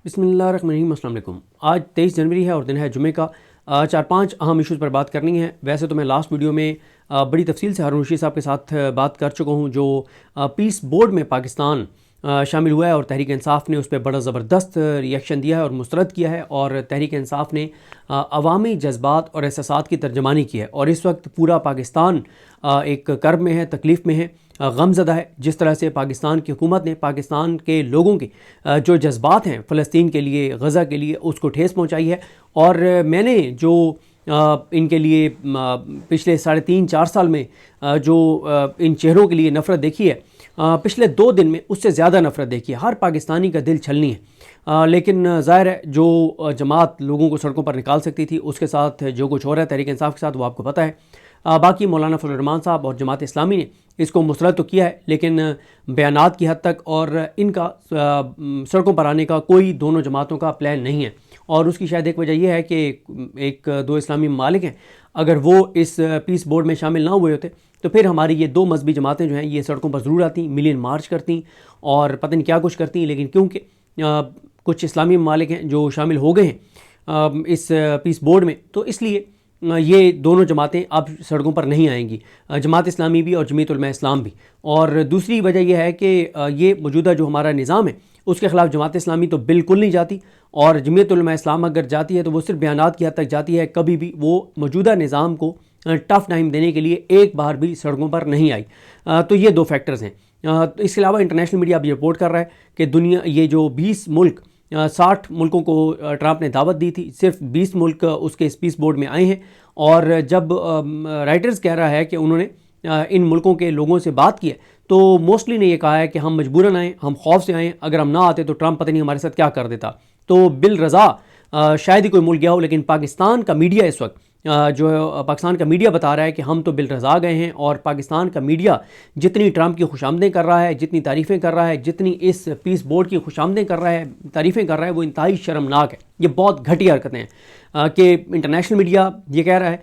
बिस्मिल्लाहिर्रहमानिर्रहीम। अस्सलाम वालेकुम। आज 23 जनवरी है और दिन है जुमे का। 4-5 अहम इश्यूज़ पर बात करनी है। वैसे तो मैं लास्ट वीडियो में बड़ी तफसील से हारून रशीद साहब के साथ बात कर चुका हूँ, जो पीस बोर्ड में पाकिस्तान शामिल हुआ है और तहरीक इंसाफ ने उस पर बड़ा ज़बरदस्त रिएक्शन दिया है और मुस्तरद किया है। और तहरीक इंसाफ ने अवामी जज्बात और एहसासात की तर्जमानी की है। और इस वक्त पूरा पाकिस्तान एक कर्ब में है, तकलीफ़ में है, गमज़दा है। जिस तरह से पाकिस्तान की हुकूमत ने पाकिस्तान के लोगों के जो जज्बात हैं फ़लस्तीन के लिए, गज़ा के लिए, उसको ठेस पहुँचाई है। और मैंने जो इनके लिए पिछले 3.5-4 साल में जो इन चेहरों के लिए नफ़रत देखी है, पिछले 2 दिन में उससे ज़्यादा नफ़रत देखी है। हर पाकिस्तानी का दिल छलनी है। लेकिन ज़ाहिर है जो जमात लोगों को सड़कों पर निकाल सकती थी, उसके साथ जो कुछ हो रहा है तहरीक इंसाफ के साथ, वो आपको पता है। बाकी मौलाना फजल रहमान साहब और जमात इस्लामी ने इसको मुस्तरद तो किया है, लेकिन बयानात की हद तक और इनका सड़कों पर आने का कोई दोनों जमातों का प्लान नहीं है। और उसकी शायद एक वजह यह है कि 1-2 इस्लामी ममालिक हैं, अगर वो इस पीस बोर्ड में शामिल ना हुए होते तो फिर हमारी ये 2 मजहबी जमातें जो हैं ये सड़कों पर ज़रूर आती, मिलियन मार्च करती और पता नहीं क्या कुछ करती। लेकिन क्योंकि कुछ इस्लामी ममालिक हैं जो शामिल हो गए हैं इस पीस बोर्ड में, तो इसलिए ये दोनों जमातें अब सड़कों पर नहीं आएंगी, जमात इस्लामी भी और जमीयत उलमा इस्लाम भी। और दूसरी वजह यह है कि ये मौजूदा जो हमारा निज़ाम है उसके ख़िलाफ़ जमात इस्लामी तो बिल्कुल नहीं जाती, और जमीयत उलमा इस्लाम अगर जाती है तो वो सिर्फ बयानात की हद तक जाती है। कभी भी वो मौजूदा निज़ाम को टफ़ टाइम देने के लिए एक बार भी सड़कों पर नहीं आई। तो ये 2 फैक्टर्स हैं। तो इसके अलावा इंटरनेशनल मीडिया अब ये रिपोर्ट कर रहा है कि दुनिया ये जो 20 मुल्क 60 मुल्कों को ट्रंप ने दावत दी थी, सिर्फ 20 मुल्क उसके इस पीस बोर्ड में आए हैं। और जब राइटर्स कह रहा है कि उन्होंने इन मुल्कों के लोगों से बात की है, तो मोस्टली ने ये कहा है कि हम मजबूरन आए, हम खौफ से आए, अगर हम ना आते तो ट्रंप पता नहीं हमारे साथ क्या कर देता। तो बिल रज़ा शायद ही कोई मुल्क गया हो, लेकिन पाकिस्तान का मीडिया इस वक्त जो है पाकिस्तान का मीडिया बता रहा है कि हम तो बिल रज़ा गए हैं। और पाकिस्तान का मीडिया जितनी ट्रंप की खुशामदें कर रहा है, जितनी तारीफ़ें कर रहा है, जितनी इस पीस बोर्ड की खुशामदें कर रहा है, तारीफ़ें कर रहा है, वो इंतहाई शर्मनाक है। ये बहुत घटिया हरकतें हैं कि इंटरनेशनल मीडिया ये कह रहा है,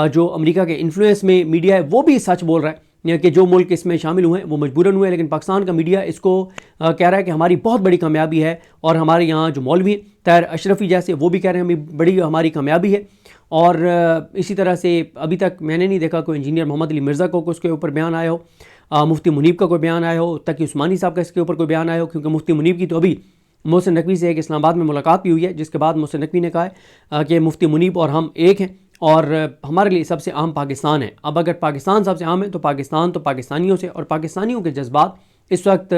जो अमेरिका के इन्फ्लुएंस में मीडिया है वो भी सच बोल रहा है कि जो मुल्क इसमें शामिल हुए हैं वो मजबूरन हुए। लेकिन पाकिस्तान का मीडिया इसको कह रहा है कि हमारी बहुत बड़ी कामयाबी है। और हमारे यहाँ जो मौलवी ताहिर अशरफी जैसे, वो भी कह रहे हैं बड़ी हमारी कामयाबी है। और इसी तरह से अभी तक मैंने नहीं देखा कोई इंजीनियर मोहम्मद अली मिर्ज़ा को उसके ऊपर बयान आया हो, मुफ्ती मुनीब का कोई बयान आया हो, तकी उस्मानी साहब का इसके ऊपर कोई बयान आया हो। क्योंकि मुफ्ती मुनीब की तो अभी मोहसिन नकवी से एक इस्लामाबाद में मुलाकात भी हुई है, जिसके बाद मोहसिन नकवी ने कहा है कि मुफ्ती मुनीब और हम एक हैं और हमारे लिए सबसे अहम पाकिस्तान है। अब अगर पाकिस्तान सबसे अहम है तो पाकिस्तान तो पाकिस्तानियों से, और पाकिस्तानियों के जज्बात इस वक्त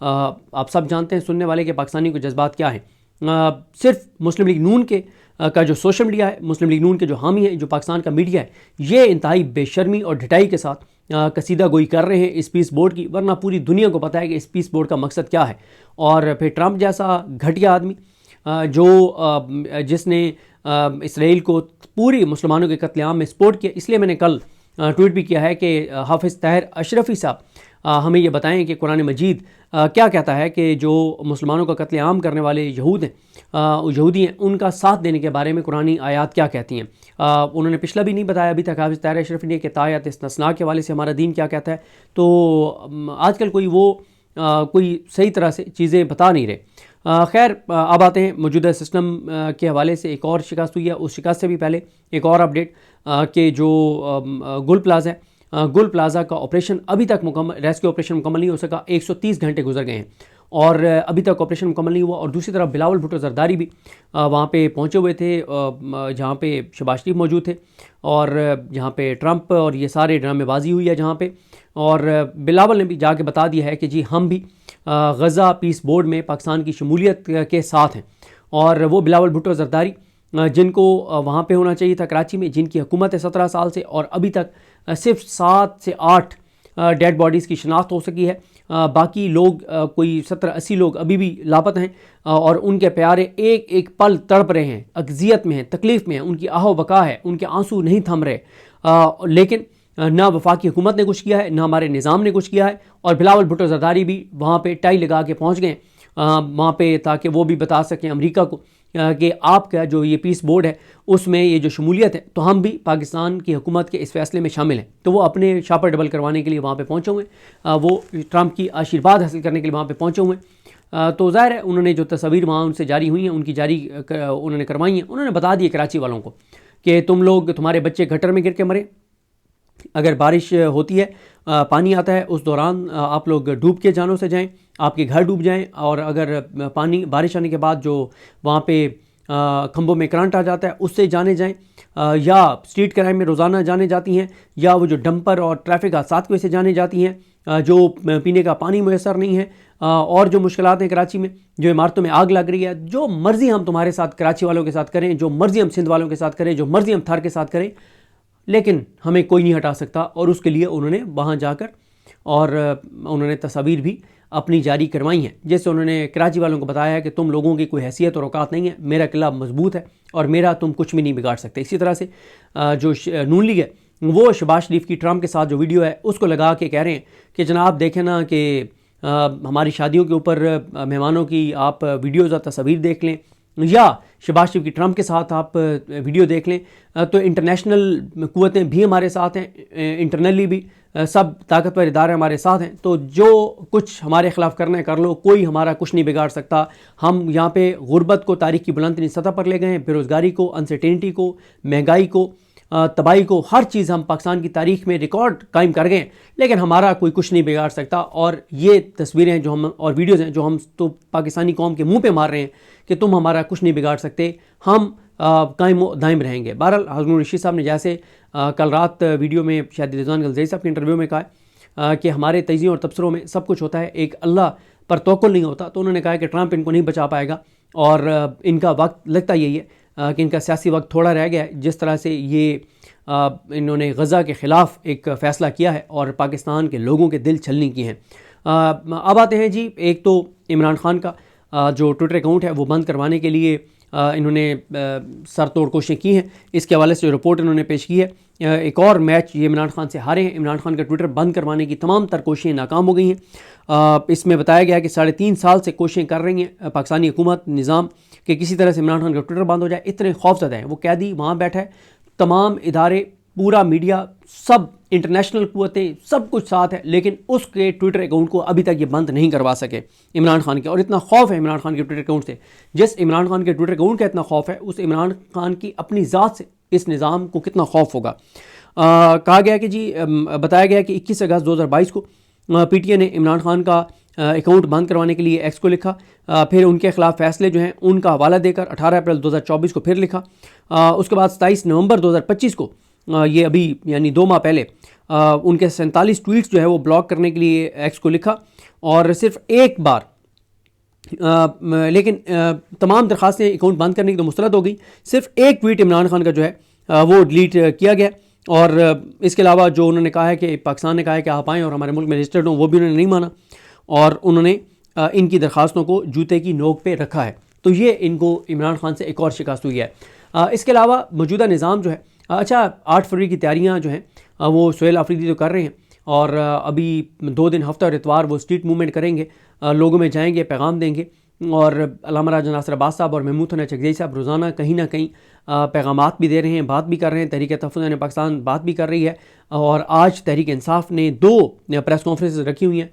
आप सब जानते हैं सुनने वाले के पाकिस्तानियों के जज्बात क्या हैं। सिर्फ मुस्लिम लीग नून के का जो सोशल मीडिया है, मुस्लिम लीग नून के जो हामी है, जो पाकिस्तान का मीडिया है, ये इंतहाई बेशर्मी और ढिठाई के साथ कसीदा गोई कर रहे हैं इस पीस बोर्ड की। वरना पूरी दुनिया को पता है कि इस पीस बोर्ड का मकसद क्या है। और फिर ट्रंप जैसा घटिया आदमी जिसने इसराइल को पूरी मुसलमानों के कत्लेआम में सपोर्ट किया, इसलिए मैंने कल ट्वीट भी किया है कि हाफिज़ ताहिर अशरफी साहब हमें ये बताएं कि कुरान मजीद क्या कहता है कि जो मुसलमानों का कत्लेआम करने वाले यहूद हैं, यहूदी हैं, उनका साथ देने के बारे में कुरानी आयात क्या कहती हैं। उन्होंने पिछला भी नहीं बताया अभी तक हाफिज़ ताहिर अशरफी ने कि तायत इस्तिस्ना के हवाले से हमारा दीन क्या कहता है। तो आजकल कोई सही तरह से चीज़ें बता नहीं रहे। खैर, अब आते हैं मौजूदा सिस्टम के हवाले से। एक और शिकस्त हुई है, उस शिकस्त से भी पहले एक और अपडेट कि जो गुल प्लाजा है, गुल प्लाजा का ऑपरेशन अभी तक रेस्क्यू ऑपरेशन मुकम्मल नहीं हो सका। 130 घंटे गुजर गए हैं और अभी तक ऑपरेशन मुकम्मल नहीं हुआ। और दूसरी तरफ बिलावल भुट्टो जरदारी भी वहाँ पे पहुँचे हुए थे, जहाँ पे शहबाज शरीफ मौजूद थे और जहाँ पे ट्रंप और ये सारे ड्रामेबाजी हुई है जहाँ पे। और बिलावल ने भी जाके बता दिया है कि जी हम भी गज़ा पीस बोर्ड में पाकिस्तान की शमूलियत के साथ हैं। और वो बिलावल भुट्टो जरदारी जिनको वहाँ पे होना चाहिए था कराची में, जिनकी हुकूमत है 17 साल से, और अभी तक सिर्फ 7 से 8 डेड बॉडीज़ की शनाख्त हो सकी है। बाकी लोग कोई 70-80 लोग अभी भी लापता हैं और उनके प्यारे एक एक पल तड़प रहे हैं, अज़ियत में हैं, तकलीफ़ में हैं, उनकी आहो बका है, उनके आंसू नहीं थम रहे। लेकिन ना वफाकी हुकूमत ने कुछ किया है, ना हमारे निज़ाम ने कुछ किया है। और बिलावल भुट्टो जरदारी भी वहाँ पे टाई लगा के पहुँच गए वहाँ पे, ताकि वो भी बता सकें अमेरिका को कि आपका जो ये पीस बोर्ड है उसमें ये जो शमूलियत है, तो हम भी पाकिस्तान की हुकूमत के इस फैसले में शामिल हैं। तो वो अपने शापर डबल करवाने के लिए वहाँ पे पहुँचे हुए, वो ट्रंप की आशीर्वाद हासिल करने के लिए वहाँ पे पहुँचे हुए। तो ज़ाहिर है उन्होंने जो तस्वीर वहाँ उनसे जारी हुई हैं उनकी जारी उन्होंने करवाई हैं, उन्होंने बता दिए कराची वालों को कि तुम लोग, तुम्हारे बच्चे गटर में गिर के मरे, अगर बारिश होती है, पानी आता है, उस दौरान आप लोग डूब के जानों से जाएं, आपके घर डूब जाएं, और अगर पानी बारिश आने के बाद जो वहाँ पे खंभों में करंट आ जाता है उससे जाने जाएं, या स्ट्रीट क्राइम में रोज़ाना जाने जाती हैं, या वो जो डंपर और ट्रैफिक हादसा की वजह से जाने जाती हैं, जो पीने का पानी मैसर नहीं है, और जो मुश्किलात हैं कराची में, जो इमारतों में आग लग रही है, जो मर्ज़ी हम तुम्हारे साथ कराची वालों के साथ करें, जो मर्ज़ी हम सिंध वालों के साथ करें, जो मर्ज़ी हम थर के साथ करें, लेकिन हमें कोई नहीं हटा सकता। और उसके लिए उन्होंने वहाँ जाकर और उन्होंने तस्वीर भी अपनी जारी करवाई हैं, जिससे उन्होंने कराची वालों को बताया है कि तुम लोगों की कोई हैसियत और औकात नहीं है, मेरा किला मजबूत है और मेरा तुम कुछ भी नहीं बिगाड़ सकते। इसी तरह से जो नून लीग है वो शहबाज शरीफ की ट्रम्प के साथ जो वीडियो है उसको लगा के कह रहे हैं कि जनाब देखें ना कि हमारी शादियों के ऊपर मेहमानों की आप वीडियोज़ और तस्वीर देख लें, या शहबाज शरीफ की ट्रम्प के साथ आप वीडियो देख लें, तो इंटरनेशनल कुव्वतें भी हमारे साथ हैं, इंटरनली भी सब ताकतवर इदारे हमारे साथ हैं, तो जो कुछ हमारे ख़िलाफ़ करना है कर लो, कोई हमारा कुछ नहीं बिगाड़ सकता। हम यहाँ पे गुर्बत को तारीख की बुलंदतरीन सतह पर ले गए हैं, बेरोज़गारी को, अनसर्टेनिटी को, महंगाई को, तबाही को, हर चीज़ हम पाकिस्तान की तारीख में रिकॉर्ड कायम कर गए हैं, लेकिन हमारा कोई कुछ नहीं बिगाड़ सकता। और ये तस्वीरें जो हम और वीडियोज़ हैं जो हम तो पाकिस्तानी कौम के मुंह पे मार रहे हैं कि तुम हमारा कुछ नहीं बिगाड़ सकते, हम कायम दायम रहेंगे। बहरहाल हारून रशीद साहब ने जैसे कल रात वीडियो में शायद रिजवान गलज़ई साहब के इंटरव्यू में कहा कि हमारे तज़ियों और तबसरों में सब कुछ होता है, एक अल्लाह पर तवक्कुल नहीं होता, तो उन्होंने कहा कि ट्रंप इनको नहीं बचा पाएगा और इनका वक्त लगता यही है कि इनका सियासी वक्त थोड़ा रह गया है। जिस तरह से ये इन्होंने गज़ा के ख़िलाफ़ एक फ़ैसला किया है और पाकिस्तान के लोगों के दिल छलनी किए हैं। अब आते हैं जी, एक तो इमरान खान का जो ट्विटर अकाउंट है वो बंद करवाने के लिए इन्होंने सर तोड़ कोशिशें की हैं। इसके हवाले से जो रिपोर्ट इन्होंने पेश की है, एक और मैच ये इमरान खान से हारे हैं। इमरान खान का ट्विटर बंद करवाने की तमाम तर कोशिशें नाकाम हो गई हैं। इसमें बताया गया कि 3.5 साल से कोशिशें कर रही हैं पाकिस्तानी हुकूमत निज़ाम कि किसी तरह से इमरान खान का ट्विटर बंद हो जाए। इतने खौफज़दा हैं, वो कैदी वहाँ बैठा है, तमाम इदारे, पूरा मीडिया, सब इंटरनेशनल कुव्वतें, सब कुछ साथ है, लेकिन उसके ट्विटर अकाउंट को अभी तक ये बंद नहीं करवा सके इमरान खान के। और इतना खौफ है इमरान खान के ट्विटर अकाउंट से, जिस इमरान खान के ट्विटर अकाउंट का इतना खौफ है, उस इमरान खान की अपनी ज़ात से इस निज़ाम को कितना खौफ होगा। कहा गया कि जी, बताया गया कि 21 अगस्त 2022 को PTI ने इमरान खान का अकाउंट बंद करवाने के लिए एक्स को लिखा, फिर उनके खिलाफ फैसले जो हैं उनका हवाला देकर 18 अप्रैल 2024 को फिर लिखा। उसके बाद 27 नवंबर 2025 को ये अभी यानी 2 माह पहले उनके 47 ट्वीट्स जो है वो ब्लॉक करने के लिए एक्स को लिखा, और सिर्फ एक बार लेकिन तमाम दरखास्तें अकाउंट बंद करने की तो मुस्तरद हो गई, सिर्फ एक ट्वीट इमरान खान का जो है वो डिलीट किया गया। और इसके अलावा जो उन्होंने कहा है कि पाकिस्तान ने कहा है कि आप आएँ और हमारे मुल्क में रजिस्टर्ड हों, वो भी उन्होंने नहीं माना, और उन्होंने इनकी दरखास्तों को जूते की नोक पे रखा है। तो ये इनको इमरान खान से एक और शिकस्त हुई है। इसके अलावा मौजूदा निज़ाम जो है, अच्छा 8 फरवरी की तैयारियां जो हैं वो सुहेल आफरीदी तो कर रहे हैं, और अभी 2 दिन हफ्ता और इतवार वो स्ट्रीट मूवमेंट करेंगे, लोगों में जाएंगे, पैगाम देंगे, और अल्लामा राजा नासिर अब्बास साहब और महमूद हसन चकज़ई साहब रोज़ाना कहीं ना कहीं पैगामात भी दे रहे हैं, बात भी कर रहे हैं। तहरीक तहफ़्फ़ुज़ पाकिस्तान बात भी कर रही है, और आज तहरीक इंसाफ ने 2 प्रेस कॉन्फ्रेंस रखी हुई हैं।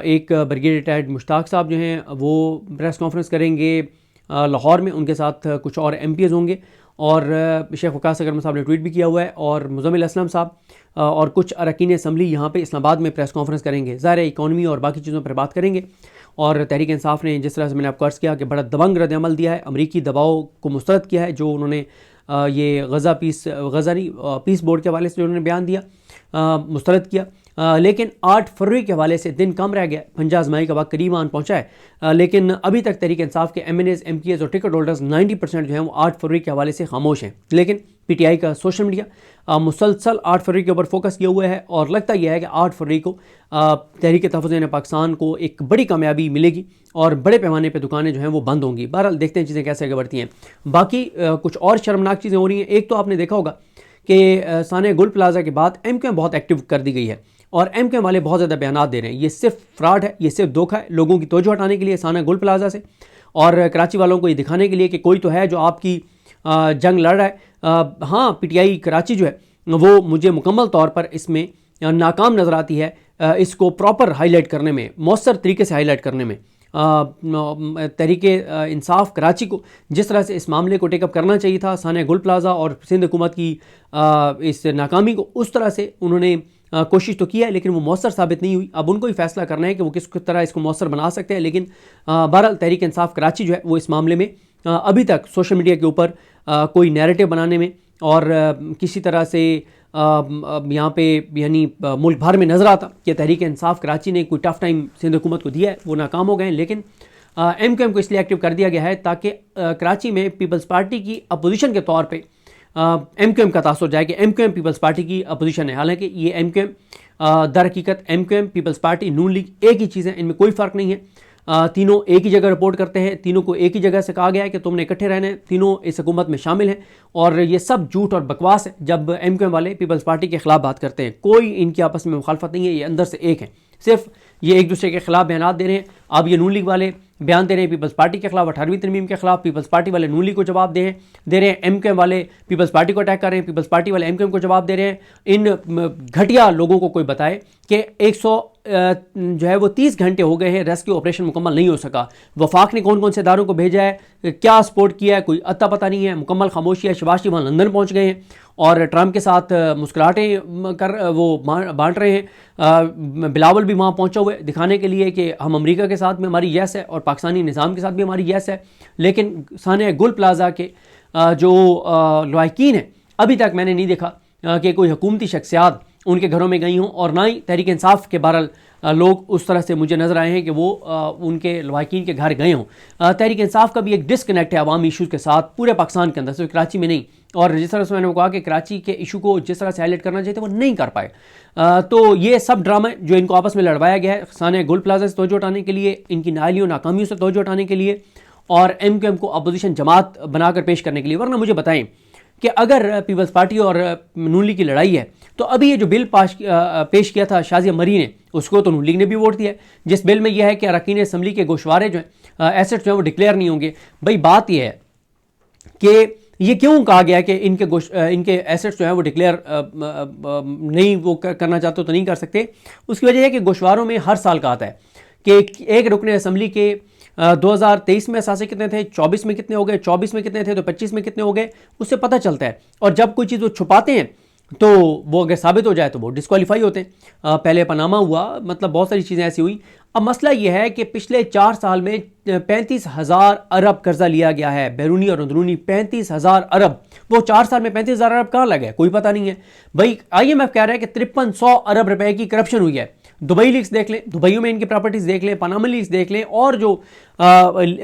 एक ब्रिगेडियर रिटायर्ड मुश्ताक साहब जो हैं वो प्रेस कॉन्फ्रेंस करेंगे लाहौर में, उनके साथ कुछ और MPs होंगे, और शेख वकास अकरम साहब ने ट्वीट भी किया हुआ है, और मुज़म्मिल असलम साहब और कुछ अरकान असम्बली यहाँ पे इस्लामाबाद में प्रेस कॉन्फ्रेंस करेंगे। ज़ाहिर है इकॉनमी और बाकी चीज़ों पर बात करेंगे। और तहरीक इंसाफ ने जिस तरह से मैंने आपको अर्ज़ किया कि बड़ा दबंग रद्द-ए-अमल दिया है, अमरीकी दबाव को मुस्तरद किया है, जो उन्होंने ये गज़ा पीस बोर्ड के हवाले से जो उन्होंने बयान दिया मुस्तरद किया। लेकिन 8 फरवरी के हवाले से दिन कम रह गया, पंजा आजमाई का वक्त करीब आन पहुँचा है, लेकिन अभी तक तहरीक इंसाफ के MNAs, MPs और टिकट होल्डर्स 90% जो हैं वो 8 फरवरी के हवाले से खामोश हैं। लेकिन PTI का सोशल मीडिया मुसलसल 8 फरवरी के ऊपर फोकस किया हुआ है, और लगता यह है कि 8 फरवरी को तहरीक तहफ़्फ़ुज़ पाकिस्तान को एक बड़ी कामयाबी मिलेगी और बड़े पैमाने पर दुकानें जो हैं वो बंद होंगी। बहरहाल देखते हैं चीज़ें कैसे आगे बढ़ती हैं। बाकी कुछ और शर्मनाक चीज़ें हो रही हैं। एक तो आपने देखा होगा कि साने गुल प्लाजा के बाद MQM बहुत एक्टिव कर दी गई है, और MQM वाले बहुत ज़्यादा बयान दे रहे हैं। ये सिर्फ फ्रॉड है, ये सिर्फ धोखा है, लोगों की तवज्जो हटाने के लिए साना गुल प्लाजा से, और कराची वालों को ये दिखाने के लिए कि कोई तो है जो आपकी जंग लड़ रहा है। हाँ, PTI कराची जो है वो मुझे मुकम्मल तौर पर इसमें नाकाम नज़र आती है, इसको प्रॉपर हाईलाइट करने में, मौसर तरीके से हाईलाइट करने में। तहरीके इंसाफ कराची को जिस तरह से इस मामले को टेकअप करना चाहिए था, सानिया गुल प्लाजा और सिंध हुकूमत की इस नाकामी को, उस तरह से उन्होंने कोशिश तो की है लेकिन वो मौसर साबित नहीं हुई। अब उनको ही फैसला करना है कि वो किस तरह इसको मौसर बना सकते हैं। लेकिन बहरहाल तहरीक इंसाफ कराची जो है वो इस मामले में अभी तक सोशल मीडिया के ऊपर कोई नैरेटिव बनाने में और किसी तरह से यहाँ पे यानी मुल्क भर में नज़र आता कि तहरीक इंसाफ कराची ने कोई टफ टाइम सिंध हुकूमत को दिया है, वो नाकाम हो गए हैं। लेकिन MQM को इसलिए एक्टिव कर दिया गया है ताकि कराची में पीपल्स पार्टी की अपोजिशन के तौर पे MQM का तासुर जाए कि MQM पीपल्स पार्टी की अपोजिशन है। हालांकि ये MQM दर हकीकत MQM पीपल्स पार्टी नून लीग एक ही चीज़ है, इनमें कोई फ़र्क नहीं है। तीनों एक ही जगह रिपोर्ट करते हैं, तीनों को एक ही जगह से कहा गया है कि तुमने इकट्ठे रहना है, तीनों इस हुकूमत में शामिल हैं। और ये सब झूठ और बकवास है जब MQM वाले पीपल्स पार्टी के खिलाफ बात करते हैं। कोई इनकी आपस में मुखालफत नहीं है, ये अंदर से एक है, सिर्फ ये एक दूसरे के खिलाफ बयान दे रहे हैं। अब ये नून लीग वाले बयान दे रहे हैं पीपल्स पार्टी के खिलाफ, 18वीं तरमीम के खिलाफ, पीपल्स पार्टी वाले नून लीग को जवाब दे रहे हैं, MQM वाले पीपल्स पार्टी को अटैक कर रहे हैं, पीपल्स पार्टी वाले MQM को जवाब दे रहे हैं। इन घटिया लोगों को कोई बताए कि 100 जो है वो 30 घंटे हो गए हैं, रेस्क्यू ऑपरेशन मुकम्मल नहीं हो सका। वफाक ने कौन कौन से इदारों को भेजा है, क्या सपोर्ट किया है, कोई अता पता नहीं है, मुकम्मल खामोशी है। शहबाज शरीफ वहाँ लंदन पहुँच गए हैं और ट्रंप के साथ मुस्कुराहटें कर वो बांट रहे हैं। बिलावल भी वहाँ पहुँचा हुए दिखाने के लिए कि हम अमेरिका के साथ में हमारी यस है और पाकिस्तानी निज़ाम के साथ भी हमारी यस है। लेकिन सानिया गुल प्लाजा के जो लवाकिन हैं, अभी तक मैंने नहीं देखा कि कोई हुकूमती शख्सियात उनके घरों में गई हों, और ना ही तहरीक इंसाफ के बहरहाल लोग उस तरह से मुझे नज़र आए हैं कि वो उनके लवाकिन के घर गए हों। तहरीक इंसाफ का भी एक डिस्कनेक्ट है अवामी इशूज़ के साथ पूरे पाकिस्तान के अंदर, सिर्फ कराची में नहीं। और जिस तरह से मैंने कहा कि कराची के इशू को जिस तरह से हाईलाइट करना चाहिए था वो नहीं कर पाए। तो ये सब ड्रामा जो इनको आपस में लड़वाया गया है सानिया गुल प्लाजा से तवज्जो उठाने के लिए, इनकी नाइलियों नाकामियों से तवज्जो उठाने के लिए और MQM को अपोजिशन जमात बनाकर पेश करने के लिए। वरना मुझे बताएं कि अगर पीपल्स पार्टी और नून लीग की लड़ाई है तो अभी ये जो बिल पेश किया था शाजिया मरी ने, उसको तो नून लीग ने भी वोट दिया है, जिस बिल में यह है कि अरकान असम्बली के गोशवारे जो हैं एसेट्स जो हैं वो डिक्लेयर नहीं होंगे। भाई बात यह है कि ये क्यों कहा गया है कि इनके एसेट्स जो हैं वो डिक्लेयर नहीं वो करना चाहते तो नहीं कर सकते। उसकी वजह है कि गोशवारों में हर साल का आता है कि एक रुकन असम्बली के 2023 में असासे कितने थे, 24 में कितने हो गए, 24 में कितने थे तो 25 में कितने हो गए, उससे पता चलता है। और जब कोई चीज़ वो छुपाते हैं तो वो अगर साबित हो जाए तो वो डिस्क्वालीफाई होते हैं। पहले पनामा हुआ, मतलब बहुत सारी चीज़ें ऐसी हुई। अब मसला ये है कि पिछले 4 साल में 35,000 अरब कर्जा लिया गया है, बैरूनी और अंदरूनी 35,000 अरब। वो 4 साल में 35,000 अरब कहाँ लगे कोई पता नहीं है। भाई IMF कह रहा है कि 5300 अरब रुपए की करप्शन हुई है। दुबई लीक्स देख लें, दुबई में इनकी प्रॉपर्टीज देख लें, पनामा लीक्स देख लें, और जो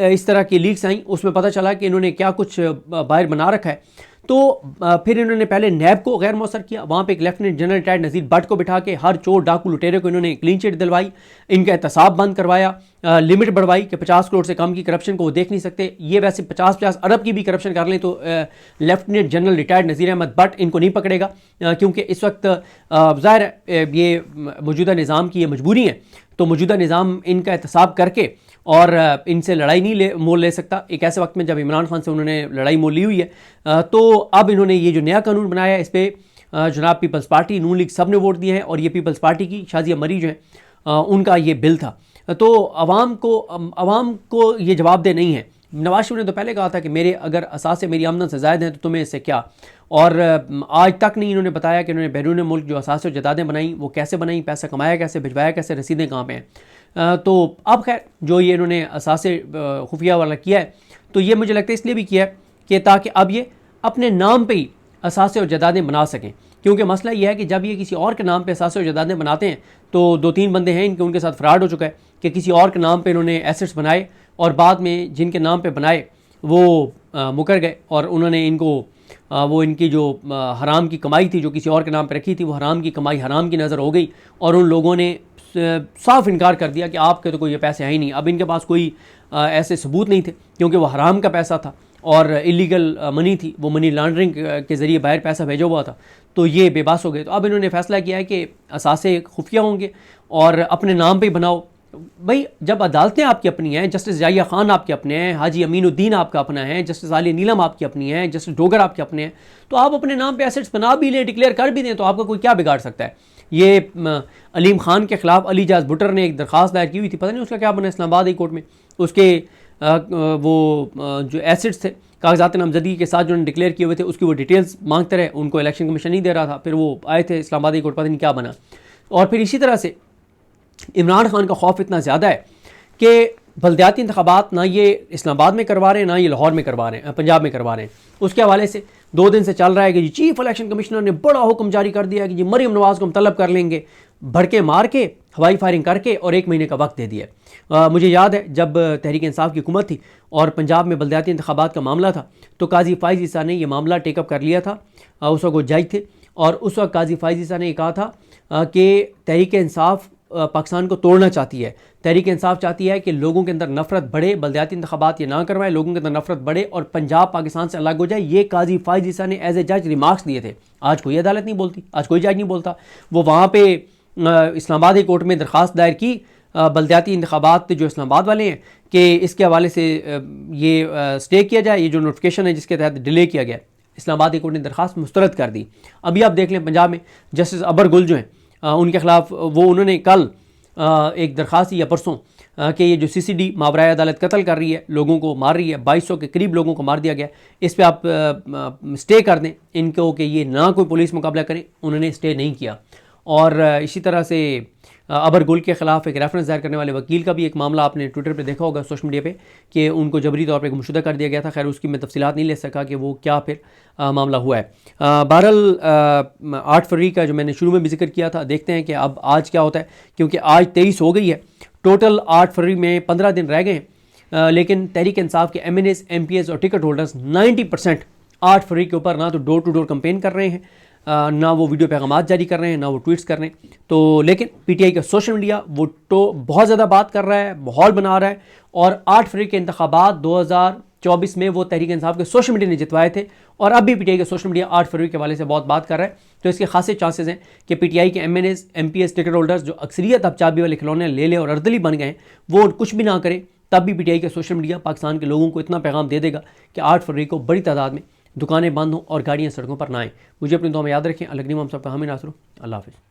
इस तरह की लीक्स आई उसमें पता चला कि इन्होंने क्या कुछ बाहर बना रखा है। तो फिर इन्होंने पहले नैब को गैर मौसर किया, वहाँ पे एक लेफ्टिनेंट जनरल रिटायर्ड नज़ीर भट्ट को बिठा के हर चोर डाकू लुटेरे को इन्होंने क्लीन चिट दिलवाई, इनका एहतसाब बंद करवाया, लिमिट बढ़वाई कि 50 करोड़ से कम की करप्शन को वो देख नहीं सकते। ये वैसे 50-50 अरब की भी करप्शन कर लें तो लेफ्टिनेंट जनरल रिटायर्ड नज़ीर अहमद भट्ट इनको नहीं पकड़ेगा, क्योंकि इस वक्त ज़ाहिर ये मौजूदा निज़ाम की ये मजबूरी है। तो मौजूदा निज़ाम इनका एहतसाब करके और इनसे लड़ाई नहीं मोल ले सकता एक ऐसे वक्त में जब इमरान खान से उन्होंने लड़ाई मोल ली हुई है। तो अब इन्होंने ये जो नया कानून बनाया है इस पर जनाब पीपल्स पार्टी, नून लीग सब ने वोट दिए हैं, और ये पीपल्स पार्टी की शाजिया मरी जो है उनका ये बिल था। तो अवाम को ये जवाबदेह नहीं है। नवाज शरीफ ने तो पहले कहा था कि मेरे अगर असासे मेरी आमदन से ज़ायद हैं तो तुम्हें इससे क्या, और आज तक नहीं इन्होंने बताया कि इन्होंने बैरून मुल्क जो असासे और जदादें बनाई वो कैसे बनाई, पैसा कमाया कैसे, भिजवाया कैसे, रसीदें कहाँ पे हैं। तो अब खैर जो ये इन्होंने असासे खुफिया वाला किया है तो ये मुझे लगता है इसलिए भी किया है कि ताकि अब ये अपने नाम पे ही असासे और जदादें बना सकें। क्योंकि मसला ये है कि जब ये किसी और के नाम पे असासे और जदादें बनाते हैं तो 2-3 बंदे हैं इनके, उनके साथ फ्रॉड हो चुका है कि किसी और के नाम पे इन्होंने एसेट्स बनाए और बाद में जिनके नाम पे बनाए वो मुकर गए, और उन्होंने इनको वो इनकी जो हराम की कमाई थी जो किसी और के नाम पे रखी थी वो हराम की कमाई हराम की नज़र हो गई, और उन लोगों ने साफ इनकार कर दिया कि आपके तो कोई ये पैसे हैं ही नहीं। अब इनके पास कोई ऐसे सबूत नहीं थे क्योंकि वो हराम का पैसा था और इलीगल मनी थी, वो मनी लॉन्ड्रिंग के ज़रिए बाहर पैसा भेजा हुआ था, तो ये बेबस हो गए। तो अब इन्होंने फैसला किया है कि असासे खुफिया होंगे और अपने नाम पे ही बनाओ। भाई जब अदालतें आपकी अपनी हैं, जस्टिस जाहिया खान आपके अपने हैं, हाजी अमीनुद्दीन आपका अपना है, जस्टिस आलिया नीलम आपकी अपनी है, जस्टिस डोगर आपके अपने हैं, तो आप अपने नाम पे एसेट्स बना भी लें, डिक्लेयर कर भी दें तो आपका कोई क्या बिगाड़ सकता है। ये अलीम खान के ख़िलाफ़ अली जाज भुट्टर ने एक दरख्वास्त दायर की हुई थी, पता नहीं उसका क्या बना इस्लामाबाद हाई कोर्ट में। उसके जो एसेट्स थे, कागजात नामजदगी के साथ जो उन्होंने डिक्लेयर किए हुए थे, उसकी वो डिटेल्स मांगते रहे, उनको इलेक्शन कमीशन नहीं दे रहा था। फिर वो आए थे इस्लामाबाद हाई कोर्ट, पता नहीं क्या बना। और फिर इसी तरह से इमरान खान का खौफ इतना ज़्यादा है कि बल्दियाती इंतखाबात ना ये इस्लामाबाद में करवा रहे हैं, ना ये लाहौर में करवा रहे हैं, पंजाब में करवा रहे हैं। उसके हवाले से 2 दिन से चल रहा है कि जी चीफ इलेक्शन कमिश्नर ने बड़ा हुक्म जारी कर दिया है कि जी मरीम नवाज़ को हम तलब कर लेंगे, भड़के मार के हवाई फायरिंग करके, और 1 महीने का वक्त दे दिया। मुझे याद है जब तहरीक इंसाफ की हुकूमत थी और पंजाब में बल्दियाती इंतखाबात का मामला था, तो काजी फ़ाइज़ ईसा ने यह मामला टेकअप कर लिया था। उस वक्त वो जज थे, और उस वक्त काजी फ़ाइज़ ईसा ने कहा था कि तहरीक इंसाफ पाकिस्तान को तोड़ना चाहती है। तहरीक इंसाफ चाहती है कि लोगों के अंदर नफरत बढ़े, बल्दियाती इंतखाबात ये ना करवाए, लोगों के अंदर नफरत बढ़े और पंजाब पाकिस्तान से अलग हो जाए। ये काजी फ़ाइज़ ईसा ने एज ए जज रिमार्क्स दिए थे। आज कोई अदालत नहीं बोलती, आज कोई जज नहीं बोलता। वो वहाँ पे इस्लामाबाद हाई कोर्ट में दरख्वास्त दायर की बल्दियाती इंतखाबात जो इस्लामाबाद वाले हैं कि इसके हवाले से ये स्टे किया जाए, ये जो नोटिफिकेशन है जिसके तहत डिले किया गया। इस्लामाबाद हाई कोर्ट ने दरख्वास्त मुस्तरद कर दी। अभी आप देख लें पंजाब में जस्टिस अबर गुल जो हैं, उनके ख़िलाफ़ वो उन्होंने कल एक दरख्वास्त या परसों कि ये जो CCD मावराए अदालत कत्ल कर रही है, लोगों को मार रही है, 2200 के करीब लोगों को मार दिया गया, इस पर आप स्टे कर दें इनको कि ये ना कोई पुलिस मुकाबला करें। उन्होंने स्टे नहीं किया। और इसी तरह से अबर गुल के ख़िलाफ़ एक रेफरेंस दायर करने वाले वकील का भी एक मामला आपने ट्विटर पे देखा होगा, सोशल मीडिया पे, कि उनको जबरी तौर पे गुमशुदा कर दिया गया था। खैर उसकी मैं तफसीलात नहीं ले सका कि वो क्या फिर मामला हुआ है। बहरहाल 8 फरवरी का जो मैंने शुरू में भी जिक्र किया था, देखते हैं कि अब आज क्या होता है, क्योंकि आज 23 हो गई है। टोटल 8 फरवरी में 15 दिन रह गए हैं, लेकिन तहरीक इंसाफ के MNAs, MPs और टिकट होल्डर्स 90% 8 फरवरी के ऊपर ना तो डोर टू डोर कैंपेन कर रहे हैं, ना वो वीडियो पैगाम जारी कर रहे हैं, ना वो ट्वीट्स कर रहे हैं। तो लेकिन PTI का सोशल मीडिया वो तो बहुत ज़्यादा बात कर रहा है, माहौल बना रहा है। और 8 फरवरी के इंतखाबात 2024 में वो तहरीक इंसाफ के सोशल मीडिया ने जितवाए थे, और अब भी PTI का सोशल मीडिया 8 फरवरी के हवाले से बहुत बात कर रहा है। तो इसके खासे चांसेस हैं कि PTI के MNAs, MPs, टिकट होल्डर्स जो अक्सरियत अब चाबी वाले खिलौने ले ले और अर्दली बन गए, वो कुछ भी ना करें, तब भी PTI का सोशल मीडिया पाकिस्तान के लोगों को इतना पैगाम दे देगा कि 8 फरवरी को बड़ी तादाद में दुकानें बंद हों और गाड़ियाँ सड़कों पर ना आएँ। मुझे अपनी दुआ में याद रखें। अल्लाह हम सबका हामी नासर। अल्लाह हाफ़िज़।